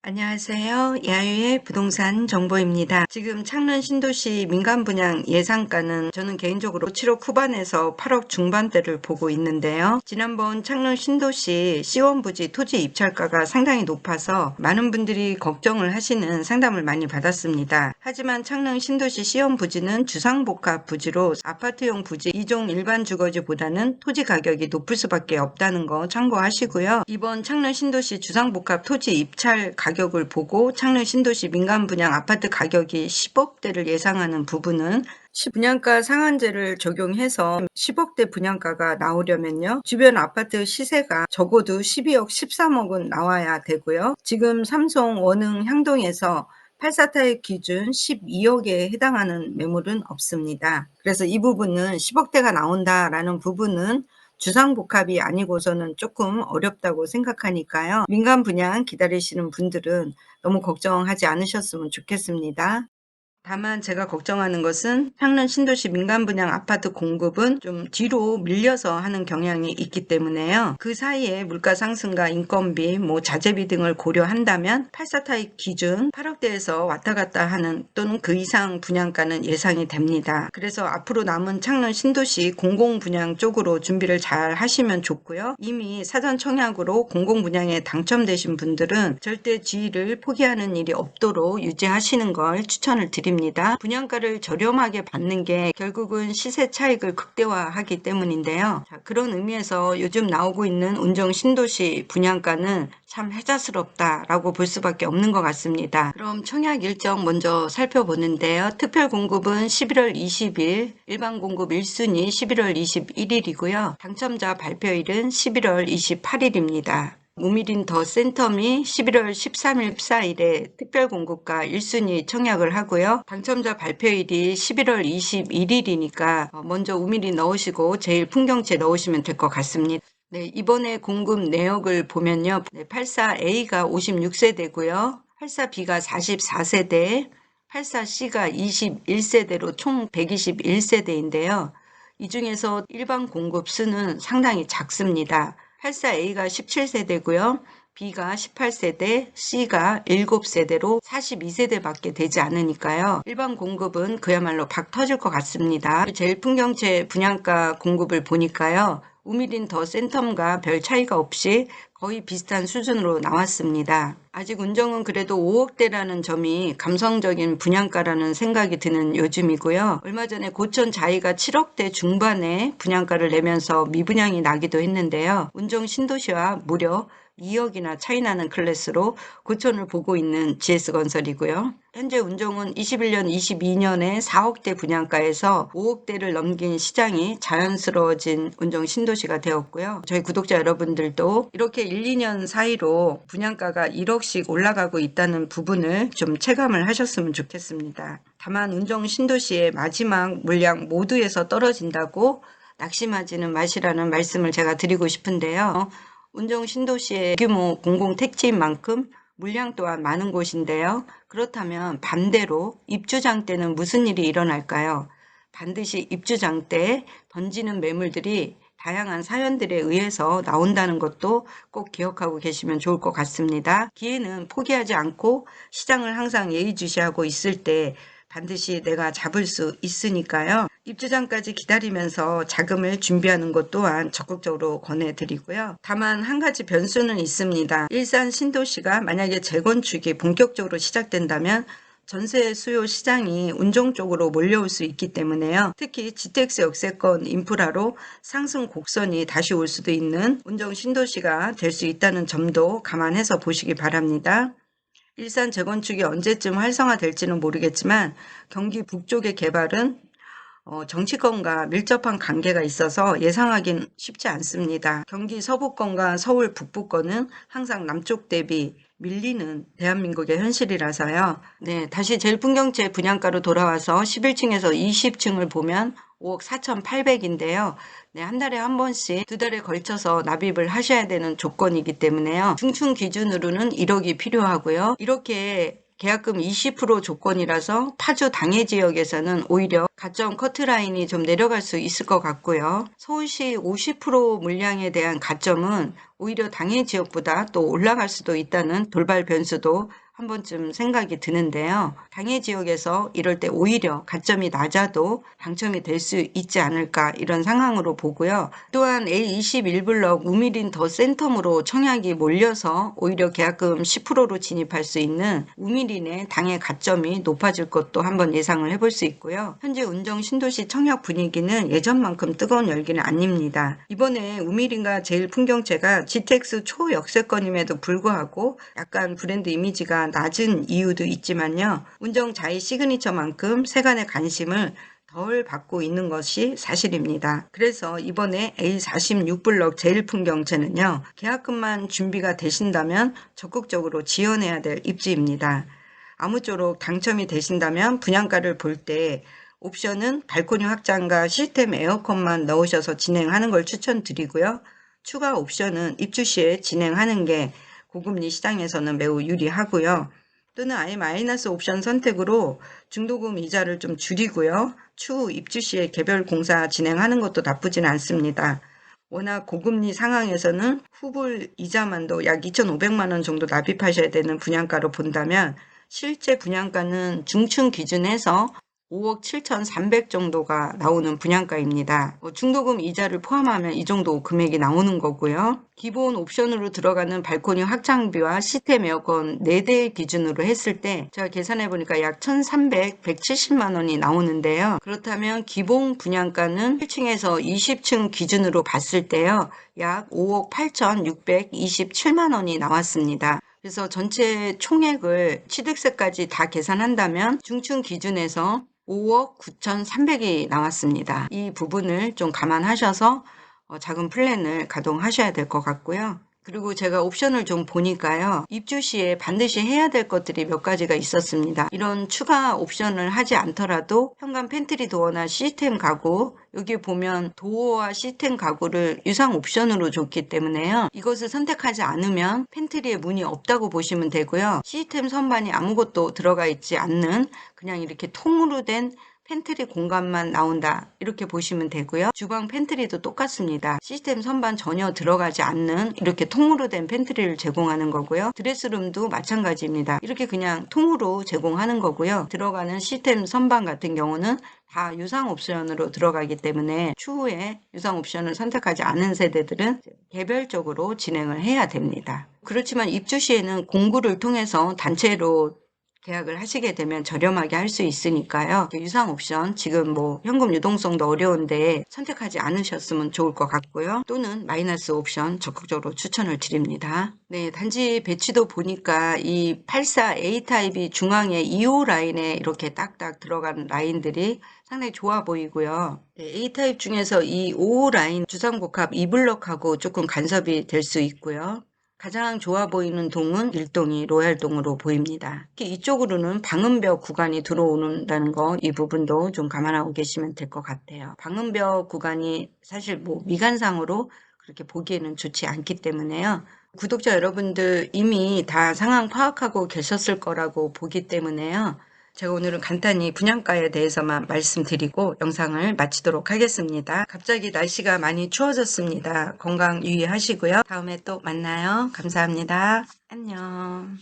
안녕하세요. 야유의 부동산 정보입니다. 지금 창릉 신도시 민간 분양 예상가는 저는 개인적으로 7억 후반에서 8억 중반대를 보고 있는데요. 지난번 창릉 신도시 C1 부지 토지 입찰가가 상당히 높아서 많은 분들이 걱정을 하시는 상담을 많이 받았습니다. 하지만 창릉 신도시 C1 부지는 주상복합 부지로 아파트용 부지 2종 일반 주거지보다는 토지 가격이 높을 수밖에 없다는 거 참고하시고요. 이번 창릉 신도시 주상복합 토지 입찰 가격을 보고 창릉 신도시 민간 분양 아파트 가격이 10억대를 예상하는 부분은 분양가 상한제를 적용해서 10억대 분양가가 나오려면요. 주변 아파트 시세가 적어도 12억, 13억은 나와야 되고요. 지금 삼성 원흥 향동에서 84타입 기준 12억에 해당하는 매물은 없습니다. 그래서 이 부분은 10억대가 나온다라는 부분은 주상복합이 아니고서는 조금 어렵다고 생각하니까요. 민간 분양 기다리시는 분들은 너무 걱정하지 않으셨으면 좋겠습니다. 다만 제가 걱정하는 것은 창릉 신도시 민간 분양 아파트 공급은 좀 뒤로 밀려서 하는 경향이 있기 때문에요. 그 사이에 물가 상승과 인건비, 자재비 등을 고려한다면 84타입 기준 8억대에서 왔다 갔다 하는 또는 그 이상 분양가는 예상이 됩니다. 그래서 앞으로 남은 창릉 신도시 공공분양 쪽으로 준비를 잘 하시면 좋고요. 이미 사전 청약으로 공공분양에 당첨되신 분들은 절대 지위를 포기하는 일이 없도록 유지하시는 걸 추천을 드립니다. 분양가를 저렴하게 받는 게 결국은 시세 차익을 극대화하기 때문인데요. 그런 의미에서 요즘 나오고 있는 운정 신도시 분양가는 참 혜자스럽다라고 볼 수밖에 없는 것 같습니다. 그럼 청약 일정 먼저 살펴보는데요. 특별 공급은 11월 20일, 일반 공급 1순위 11월 21일이고요. 당첨자 발표일은 11월 28일입니다. 우미린 더 센텀이 11월 13일, 14일에 특별공급가 1순위 청약을 하고요. 당첨자 발표일이 11월 21일이니까 먼저 우미린 넣으시고 제일 풍경채 넣으시면 될 것 같습니다. 네, 이번에 공급 내역을 보면요. 84A가 56세대고요. 84B가 44세대, 84C가 21세대로 총 121세대인데요. 이 중에서 일반 공급 수는 상당히 작습니다. 84A가 17세대고요. B가 18세대, C가 7세대로 42세대밖에 되지 않으니까요. 일반 공급은 그야말로 박 터질 것 같습니다. 제일 풍경채 분양가 공급을 보니까요. 우미린 더 센텀과 별 차이가 없이 거의 비슷한 수준으로 나왔습니다. 아직 운정은 그래도 5억대라는 점이 감성적인 분양가라는 생각이 드는 요즘이고요. 얼마 전에 고천 자이가 7억대 중반에 분양가를 내면서 미분양이 나기도 했는데요. 운정 신도시와 무려 2억이나 차이 나는 클래스로 고천을 보고 있는 GS건설이고요. 현재 운정은 21년, 22년에 4억대 분양가에서 5억대를 넘긴 시장이 자연스러워진 운정 신도시가 되었고요. 저희 구독자 여러분들도 이렇게 1, 2년 사이로 분양가가 1억씩 올라가고 있다는 부분을 좀 체감을 하셨으면 좋겠습니다. 다만 운정 신도시의 마지막 물량 모두에서 떨어진다고 낙심하지는 마시라는 말씀을 제가 드리고 싶은데요. 운정 신도시의 규모 공공택지인 만큼 물량 또한 많은 곳인데요. 그렇다면 반대로 입주장 때는 무슨 일이 일어날까요? 반드시 입주장 때 던지는 매물들이 다양한 사연들에 의해서 나온다는 것도 꼭 기억하고 계시면 좋을 것 같습니다. 기회는 포기하지 않고 시장을 항상 예의주시하고 있을 때 반드시 내가 잡을 수 있으니까요. 입주장까지 기다리면서 자금을 준비하는 것 또한 적극적으로 권해드리고요. 다만 한 가지 변수는 있습니다. 일산 신도시가 만약에 재건축이 본격적으로 시작된다면 전세 수요 시장이 운정 쪽으로 몰려올 수 있기 때문에요. 특히 GTX 역세권 인프라로 상승 곡선이 다시 올 수도 있는 운정 신도시가 될 수 있다는 점도 감안해서 보시기 바랍니다. 일산 재건축이 언제쯤 활성화될지는 모르겠지만 경기 북쪽의 개발은 정치권과 밀접한 관계가 있어서 예상하기는 쉽지 않습니다. 경기 서부권과 서울 북부권은 항상 남쪽 대비 밀리는 대한민국의 현실이라서요. 네, 다시 제일 풍경채 분양가로 돌아와서 11층에서 20층을 보면 5억 4,800인데요. 네, 한 달에 한 번씩 2달에 걸쳐서 납입을 하셔야 되는 조건이기 때문에요. 중층 기준으로는 1억이 필요하고요. 이렇게 계약금 20% 조건이라서 파주 당해 지역에서는 오히려 가점 커트라인이 좀 내려갈 수 있을 것 같고요. 서울시 50% 물량에 대한 가점은 오히려 당해 지역보다 또 올라갈 수도 있다는 돌발 변수도 한 번쯤 생각이 드는데요. 당해 지역에서 이럴 때 오히려 가점이 낮아도 당첨이 될 수 있지 않을까 이런 상황으로 보고요. 또한 A21블럭 우미린 더 센텀으로 청약이 몰려서 오히려 계약금 10%로 진입할 수 있는 우미린의 당해 가점이 높아질 것도 한번 예상을 해볼 수 있고요. 현재 운정 신도시 청약 분위기는 예전만큼 뜨거운 열기는 아닙니다. 이번에 우미린과 제일풍경채가 GTX 초역세권임에도 불구하고 약간 브랜드 이미지가 낮은 이유도 있지만요. 운정 자이 시그니처만큼 세간의 관심을 덜 받고 있는 것이 사실입니다. 그래서 이번에 A46블럭 제일풍경채는요. 계약금만 준비가 되신다면 적극적으로 지원해야 될 입지입니다. 아무쪼록 당첨이 되신다면 분양가를 볼 때 옵션은 발코니 확장과 시스템 에어컨만 넣으셔서 진행하는 걸 추천드리고요. 추가 옵션은 입주 시에 진행하는 게 고금리 시장에서는 매우 유리하고요. 또는 아예 마이너스 옵션 선택으로 중도금 이자를 좀 줄이고요. 추후 입주 시에 개별 공사 진행하는 것도 나쁘진 않습니다. 워낙 고금리 상황에서는 후불 이자만도 약 2,500만 원 정도 납입하셔야 되는 분양가로 본다면 실제 분양가는 중층 기준에서 5억 7,300 정도가 나오는 분양가입니다. 중도금 이자를 포함하면 이 정도 금액이 나오는 거고요. 기본 옵션으로 들어가는 발코니 확장비와 시스템 에어컨 4대 기준으로 했을 때 제가 계산해 보니까 약 1,300, 170만 원이 나오는데요. 그렇다면 기본 분양가는 1층에서 20층 기준으로 봤을 때요. 약 5억 8,627만 원이 나왔습니다. 그래서 전체 총액을 취득세까지 다 계산한다면 중층 기준에서 5억 9,300이 나왔습니다. 이 부분을 좀 감안하셔서 작은 플랜을 가동하셔야 될 것 같고요. 그리고 제가 옵션을 좀 보니까요. 입주 시에 반드시 해야 될 것들이 몇 가지가 있었습니다. 이런 추가 옵션을 하지 않더라도 현관 팬트리 도어나 시스템 가구, 여기 보면 도어와 시스템 가구를 유상 옵션으로 줬기 때문에요. 이것을 선택하지 않으면 팬트리에 문이 없다고 보시면 되고요. 시스템 선반이 아무것도 들어가 있지 않는 그냥 이렇게 통으로 된 팬트리 공간만 나온다 이렇게 보시면 되고요. 주방 팬트리도 똑같습니다. 시스템 선반 전혀 들어가지 않는 이렇게 통으로 된 팬트리를 제공하는 거고요. 드레스룸도 마찬가지입니다. 이렇게 그냥 통으로 제공하는 거고요. 들어가는 시스템 선반 같은 경우는 다 유상 옵션으로 들어가기 때문에 추후에 유상 옵션을 선택하지 않은 세대들은 개별적으로 진행을 해야 됩니다. 그렇지만 입주 시에는 공구를 통해서 단체로 계약을 하시게 되면 저렴하게 할 수 있으니까요. 유상 옵션 지금 뭐 현금 유동성도 어려운데 선택하지 않으셨으면 좋을 것 같고요. 또는 마이너스 옵션 적극적으로 추천을 드립니다. 네, 단지 배치도 보니까 이 84A 타입이 중앙에 2호 라인에 이렇게 딱딱 들어가는 라인들이 상당히 좋아 보이고요. 네, A 타입 중에서 이 5호 라인 주상복합 2블럭하고 조금 간섭이 될 수 있고요. 가장 좋아 보이는 동은 1동이 로얄동으로 보입니다. 특히 이쪽으로는 방음벽 구간이 들어오는다는 거, 이 부분도 좀 감안하고 계시면 될 것 같아요. 방음벽 구간이 사실 뭐 미관상으로 그렇게 보기에는 좋지 않기 때문에요. 구독자 여러분들 이미 다 상황 파악하고 계셨을 거라고 보기 때문에요. 제가 오늘은 간단히 분양가에 대해서만 말씀드리고 영상을 마치도록 하겠습니다. 갑자기 날씨가 많이 추워졌습니다. 건강 유의하시고요. 다음에 또 만나요. 감사합니다. 안녕.